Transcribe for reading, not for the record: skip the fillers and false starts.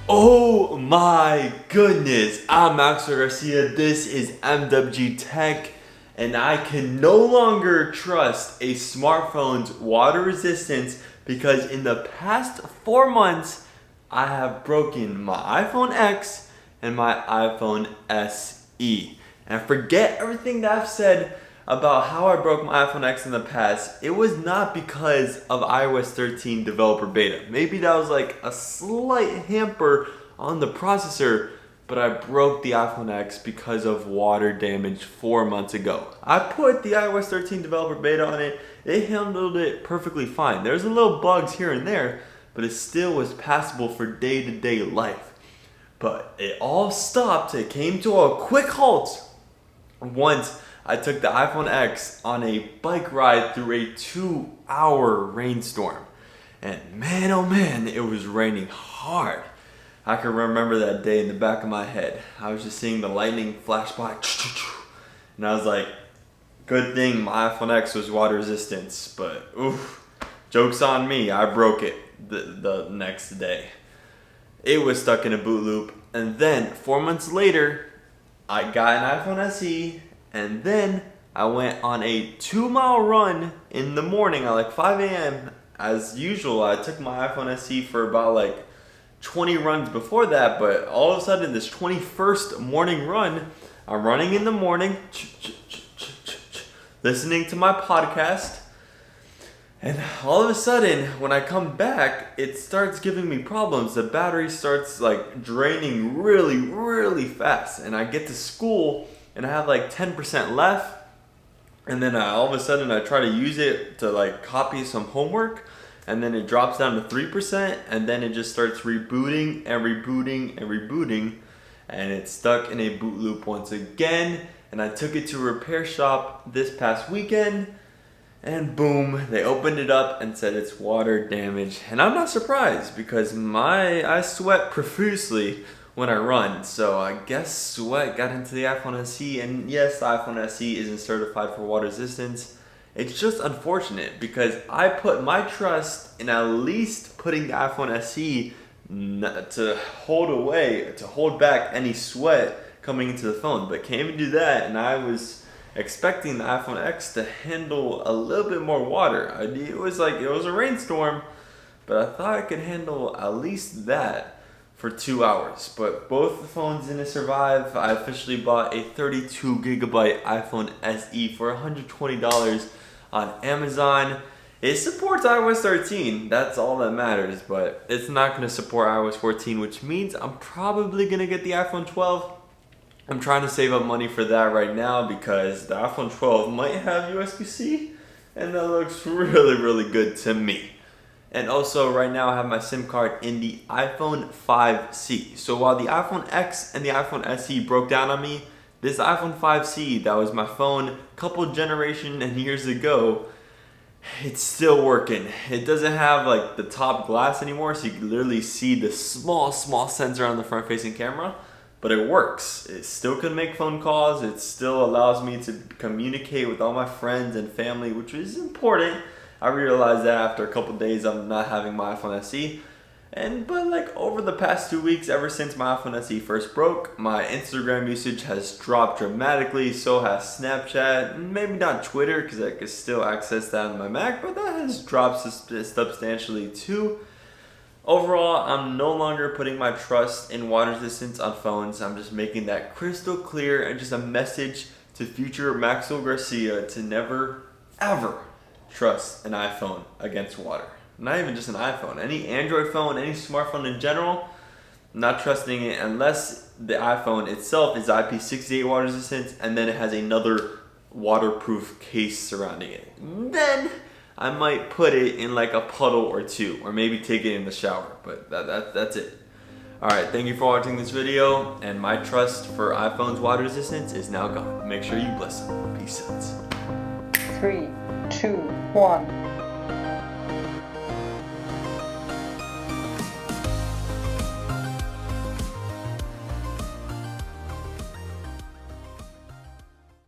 Oh my goodness, I'm Max Garcia, this is MWG Tech, and I can no longer trust a smartphone's water resistance because in the past 4 months, I have broken my iPhone X and my iPhone SE. And forget everything that I've said about how I broke my iPhone X in the past. It was not because of iOS 13 developer beta. Maybe that was like a slight hamper on the processor, but I broke the iPhone X because of water damage 4 months ago. I put the iOS 13 developer beta on it. It handled it perfectly fine. There's a little bugs here and there, but it still was passable for day-to-day life. But it all stopped. It came to a quick halt once I took the iPhone X on a bike ride through a 2-hour rainstorm. And man, oh man, it was raining hard. I can remember that day in the back of my head. I was just seeing the lightning flash by. And I was like, good thing my iPhone X was water resistant. But oof, joke's on me, I broke it the next day. It was stuck in a boot loop. And then 4 months later, I got an iPhone SE. And then I went on a 2-mile run in the morning at like 5 a.m. As usual, I took my iPhone SE for about like 20 runs before that, but all of a sudden this 21st morning run, I'm running in the morning, listening to my podcast, and all of a sudden when I come back, it starts giving me problems. The battery starts like draining really fast, and I get to school and I have like 10% left, and then all of a sudden I try to use it to like copy some homework, and then it drops down to 3%, and then it just starts rebooting, and it's stuck in a boot loop once again. And I took it to a repair shop this past weekend, and boom, they opened it up and said it's water damage. And I'm not surprised because I sweat profusely when I run, so I guess sweat got into the iPhone SE. And yes, the iPhone SE isn't certified for water resistance. It's just unfortunate because I put my trust in at least putting the iPhone SE to hold back any sweat coming into the phone, but can't even do that. And I was expecting the iPhone X to handle a little bit more water. It was a rainstorm, but I thought it could handle at least that for 2 hours. But both the phones didn't survive. I officially bought a 32GB iPhone SE for $120 on Amazon. It supports iOS 13, that's all that matters, but it's not going to support iOS 14, which means I'm probably going to get the iPhone 12. I'm trying to save up money for that right now because the iPhone 12 might have USB-C, and that looks really good to me. And also right now I have my SIM card in the iPhone 5C. So while the iPhone X and the iPhone SE broke down on me, this iPhone 5C, that was my phone a couple generation and years ago, it's still working. It doesn't have like the top glass anymore, so you can literally see the small sensor on the front facing camera, but it works. It still can make phone calls. It still allows me to communicate with all my friends and family, which is important. I realized that after a couple days of not having my iPhone SE. But like over the past 2 weeks, ever since my iPhone SE first broke, my Instagram usage has dropped dramatically, so has Snapchat, maybe not Twitter because I can still access that on my Mac, but that has dropped substantially too. Overall, I'm no longer putting my trust in water resistance on phones. I'm just making that crystal clear and just a message to future Maxwell Garcia to never ever trust an iPhone against water. Not even just an iPhone, any Android phone, any smartphone in general, I'm not trusting it unless the iPhone itself is IP68 water resistant and then it has another waterproof case surrounding it. Then I might put it in like a puddle or two, or maybe take it in the shower, but that's it. Alright, thank you for watching this video, and my trust for iPhone's water resistance is now gone. Make sure you bless them. Peace out. 3, 2, 1.